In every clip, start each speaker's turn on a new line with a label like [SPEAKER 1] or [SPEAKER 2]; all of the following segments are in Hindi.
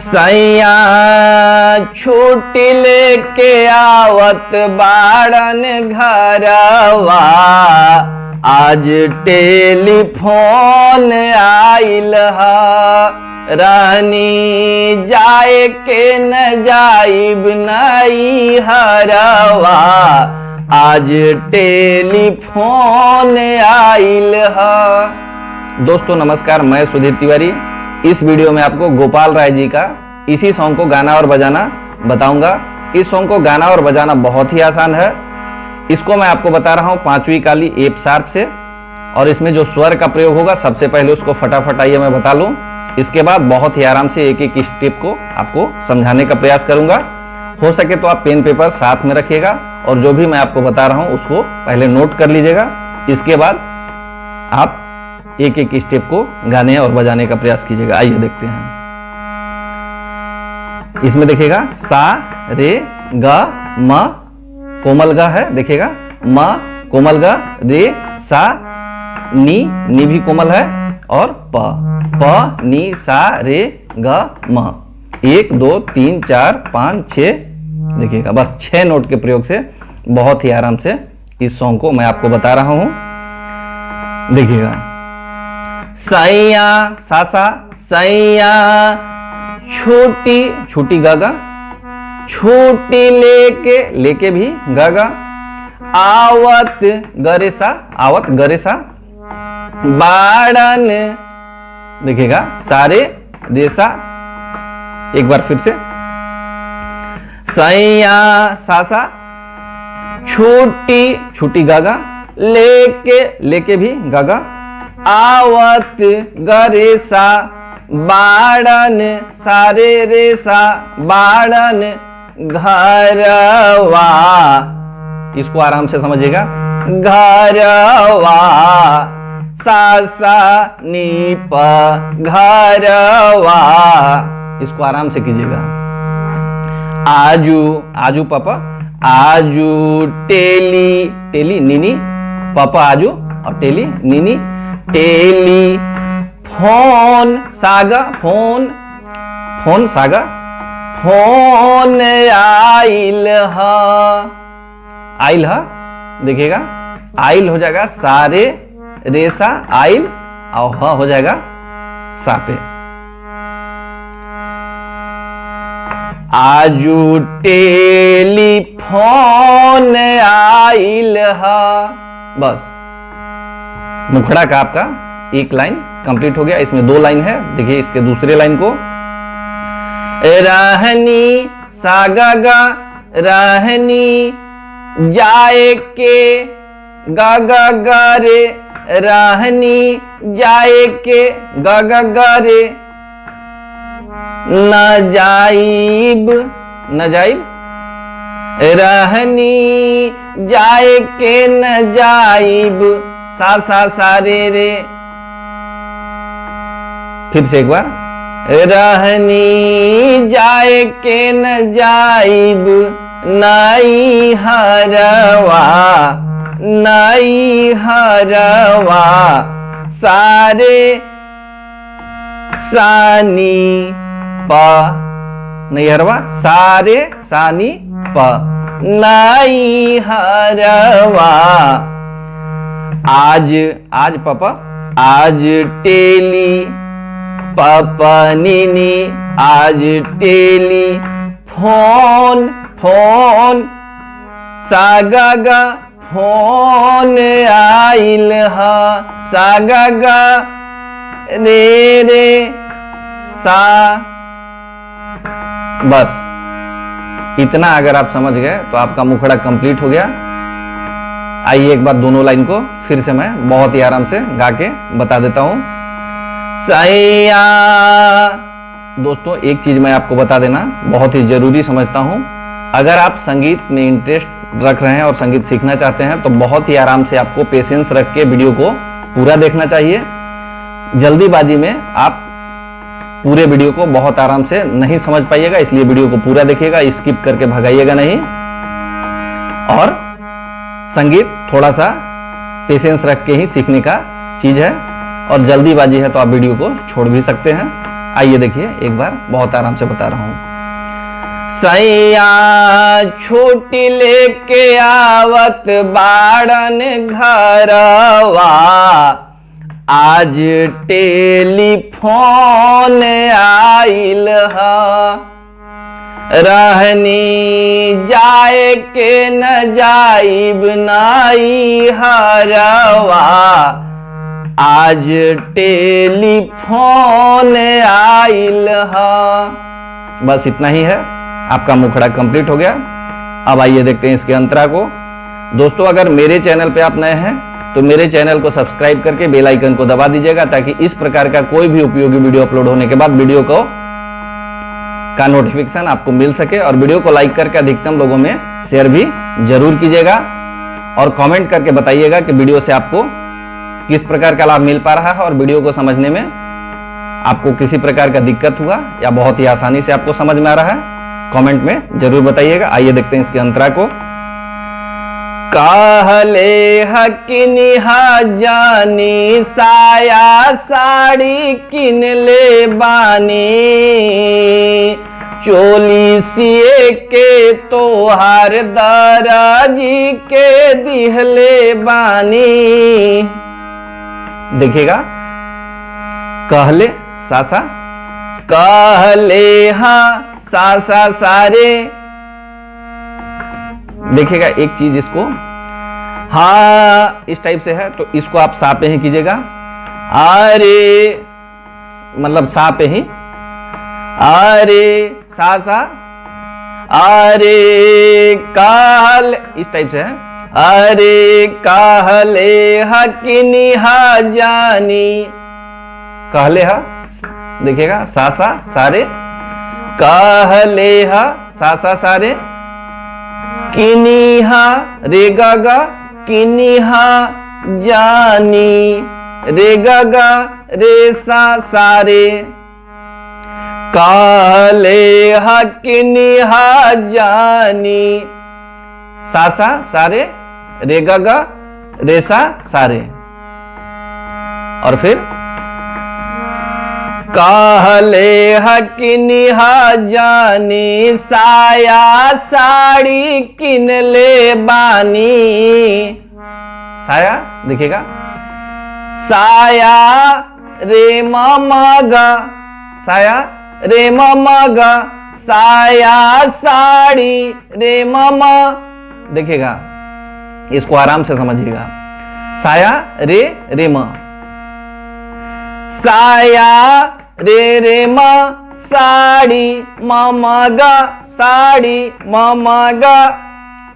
[SPEAKER 1] सैया छुट्टी लेके आवत बाड़न घरवा, आज टेलीफोन आइल ह। रानी जाए के न जाइब नई हरवा, आज टेलीफोन आइल ह। दोस्तों नमस्कार, मैं सुधीर तिवारी। इस वीडियो में आपको गोपाल राय जी का इसी सॉन्ग को गाना और बजाना बताऊंगा। इस सॉन्ग को गाना और बजाना बहुत ही आसान है। इसको मैं आपको बता रहा हूँ 5वीं काली एफ शार्प से, और इसमें जो स्वर का प्रयोग होगा सबसे पहले उसको फटाफट आइए मैं बता लूँ। इसके बाद बहुत ही आराम से एक एक स्टेप को आपको समझाने का प्रयास करूंगा। हो सके तो आप पेन पेपर साथ में रखिएगा और जो भी मैं आपको बता रहा हूं उसको पहले नोट कर लीजिएगा। इसके बाद आप एक एक स्टेप को गाने और बजाने का प्रयास कीजिएगा। आइए देखते हैं। इसमें देखिएगा सा रे ग म कोमल ग है, देखिएगा म कोमल ग, रे सा नी भी कोमल है, और प नी सा रे ग म। 1 2 3 4 5 6, देखिएगा बस 6 नोट के प्रयोग से बहुत ही आराम से इस सॉन्ग को मैं आपको बता रहा हूं। देखिएगा सैया सासा सैया छुट्टी गागा, छुट्टी लेके भी गागा, आवत गरेसा बाड़न, देखिएगा सारे रेसा। एक बार फिर से सैया सासा छुट्टी गागा, लेके भी गागा, आवत गरेसा बाड़न, सारे रेसा बाड़न घरवा। इसको आराम से समझिएगा, घरवा सासा नीप घरवा। इसको आराम से कीजिएगा। आजू पापा, आजू टेली नीनी, पापा आजू और टेली नीनी, टेली फोन सागा, फोन सागा, फोन आइल ह, देखिएगा आइल हो जाएगा सारे रेसा आइल, और ह हो जाएगा सापे। आजू टेलीफोन आइल ह। बस मुखड़ा का आपका एक लाइन कंप्लीट हो गया। इसमें 2 लाइन है, देखिए इसके दूसरे लाइन को रहनी सागा गा, रहनी जाए के गागा गा रे, रहनी जाए के गागा गा रे, न जाइब रहनी जाए के न जाइब, सा रे रे। फिर से एक बार, रहनी जाए के न जाइब नई हरवा, नई हरवा, सारे सानी प, नई हरवा सारे सानी प, नई हरवा। आज पापा, आज टेली पापा नीनी, आज टेली फोन सागा गा, फोन आइल ह, सागा गा रे सा। बस इतना अगर आप समझ गए तो आपका मुखड़ा कंप्लीट हो गया। आइए एक बार दोनों लाइन को फिर से मैं बहुत ही आराम से गा के बता देता हूं। सैया, दोस्तों एक चीज मैं आपको बता देना बहुत ही जरूरी समझता हूं। अगर आप संगीत में इंटरेस्ट रख रहे हैं और संगीत सीखना चाहते हैं तो बहुत ही आराम से आपको पेशेंस रख के वीडियो को पूरा देखना चाहिए। जल्दीबाजी में आप पूरे वीडियो को बहुत आराम से नहीं समझ पाइएगा, इसलिए वीडियो को पूरा देखिएगा, स्किप करके भगाइएगा नहीं। और संगीत थोड़ा सा पेशेंस रख के ही सीखने का चीज है, और जल्दीबाजी है तो आप वीडियो को छोड़ भी सकते हैं। आइए देखिए एक बार बहुत आराम से बता रहा हूं। सैया छुट्टी लेके आवत बाड़न घरवा, आज टेलीफोन आइल ह, रहनी जाए के न जाइब नाई हरवा, आज टेलीफोन आइल ह। बस इतना ही है, आपका मुखड़ा कंप्लीट हो गया। अब आइए देखते हैं इसके अंतरा को। दोस्तों अगर मेरे चैनल पे आप नए हैं तो मेरे चैनल को सब्सक्राइब करके बेल आइकन को दबा दीजिएगा, ताकि इस प्रकार का कोई भी उपयोगी वीडियो अपलोड होने के बाद वीडियो का नोटिफिकेशन आपको मिल सके। और वीडियो को लाइक करके अधिकतम लोगों में शेयर भी जरूर कीजिएगा, और कमेंट करके बताइएगा कि वीडियो से आपको किस प्रकार का लाभ मिल पा रहा है, और वीडियो को समझने में आपको किसी प्रकार का दिक्कत हुआ या बहुत ही आसानी से आपको समझ में आ रहा है, कमेंट में जरूर बताइएगा। आइए देखते हैं इसके अंतरा को। कहले हकिनिहा जानी, साया साड़ी किन ले बानी, चोली सिए के तोहार दराजी के दिहले बानी। देखिएगा, कहले सासा, कहले हा सासा सारे। देखिएगा एक चीज, इसको हाँ इस टाइप से है तो इसको आप सा पे ही कीजिएगा, अरे मतलब सा पे ही, अरे सा सा, अरे काल इस टाइप से है, अरे कहले हकिनी हा जानी, कहले हा देखिएगा सा सा सारे, कहले हा सा सा सारे, किनिहा रे गा, किनिहा जानी रे गा रे सा सारे, कहले हा किनिहा जानी, सा सा सारे रे गा रे सा सारे। और फिर कहले हकिनिहा जानी, साया साड़ी किन ले बानी। साया देखिएगा, साया रे मामा गा, साया रे मामा गा, साया साड़ी रे मामा। देखिएगा इसको आराम से समझिएगा, साया रे रे मा, साया रे रे मा, साड़ी मामा गा, साड़ी मामा गा,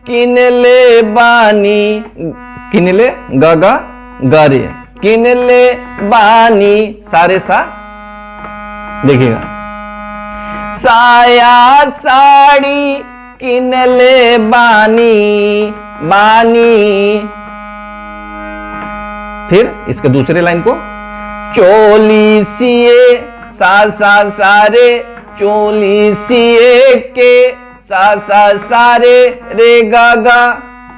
[SPEAKER 1] किन ले बानी, किन ले गा रे, किन ले बानी सारे सा। देखिएगा साया साड़ी किन ले बानी, बानी। फिर इसके दूसरे लाइन को, चोली सिए सा सा सारे, चोली सिए के सा सा सारे, रे गा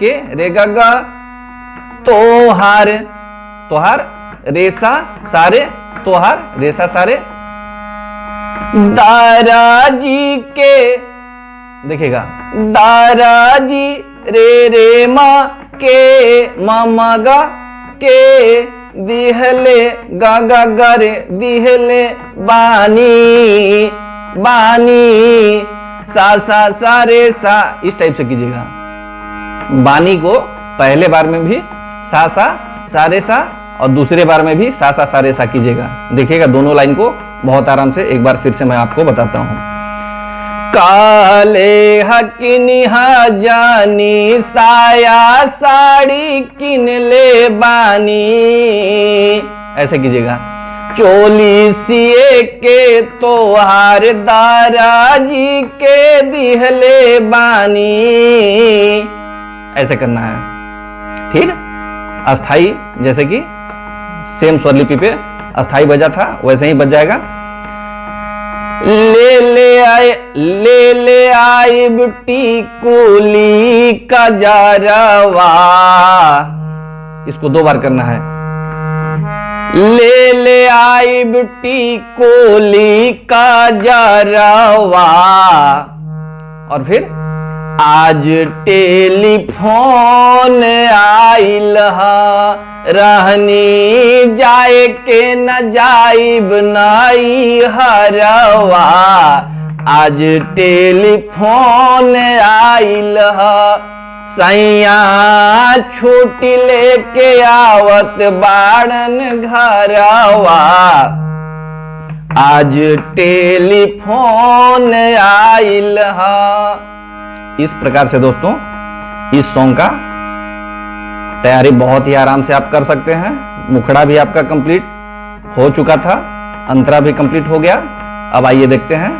[SPEAKER 1] के रे गा, तोहार तोहार रेसा सारे, तोहार रेसा सारे, दाराजी के। देखिएगा दाराजी रे रे माँ के, मामा गा के, दिहले गा रे, दिहले बानी, बानी सा सा सा रे सा। इस टाइप से कीजिएगा, बानी को पहले बार में भी सा सा सारे सा, और दूसरे बार में भी सा सा सारे सा कीजिएगा। देखिएगा दोनों लाइन को बहुत आराम से एक बार फिर से मैं आपको बताता हूं। काले हकिनिहा जानी, साया साड़ी किन ले बानी। ऐसे कीजिएगा, चोली सिए के तोहार दाराजी के दिहले बानी। ऐसे करना है। फिर अस्थाई, जैसे कि सेम स्वरलिपि पे अस्थाई बजा था वैसे ही बज जाएगा। ले ले आई बुटी कुली का जारवा। इसको 2 बार करना है। ले ले आई बिटी कोली का जरवा, और फिर आज टेलीफोन आइल हा, रहनी जाए के न जाइब नाई हरवा, आज टेलीफोन आइल हा, सैया छुट्टी लेके आवत बाड़न घरवा, आज टेलीफोन आइल हा। इस प्रकार से दोस्तों इस सॉन्ग का तैयारी बहुत ही आराम से आप कर सकते हैं। मुखड़ा भी आपका कंप्लीट हो चुका था, अंतरा भी कंप्लीट हो गया। अब आइए देखते हैं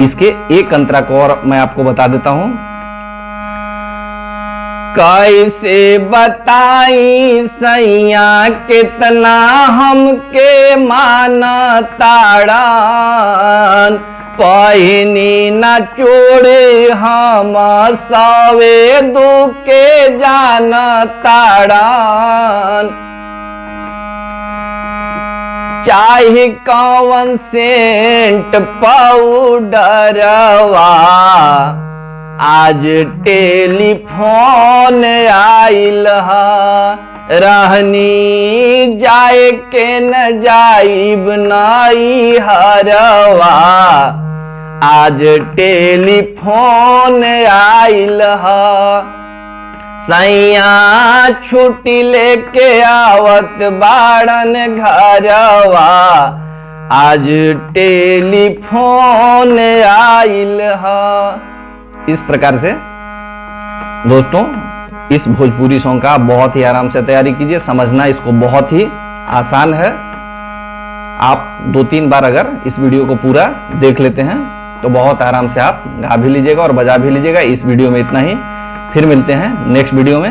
[SPEAKER 1] इसके एक अंतरा को और मैं आपको बता देता हूं। कैसे बताई सैया कितना हमके माना ताड़न, पहिनी न चोड़े हम सवे दुके जान ताड़न, चाहे कौन सेंट पाउडरवा, आज टेलीफोन आइल हा, रहनी जाए के न जाइब नाई हरवा, आज टेलीफोन आइल हा, सैया छुट्टी लेके आवत बाड़न घरवा, आज टेलीफोन आइल हा। इस प्रकार से दोस्तों इस भोजपुरी सॉन्ग का बहुत ही आराम से तैयारी कीजिए। समझना इसको बहुत ही आसान है। आप 2-3 बार अगर इस वीडियो को पूरा देख लेते हैं तो बहुत आराम से आप गा भी लीजिएगा और बजा भी लीजिएगा। इस वीडियो में इतना ही, फिर मिलते हैं नेक्स्ट वीडियो में।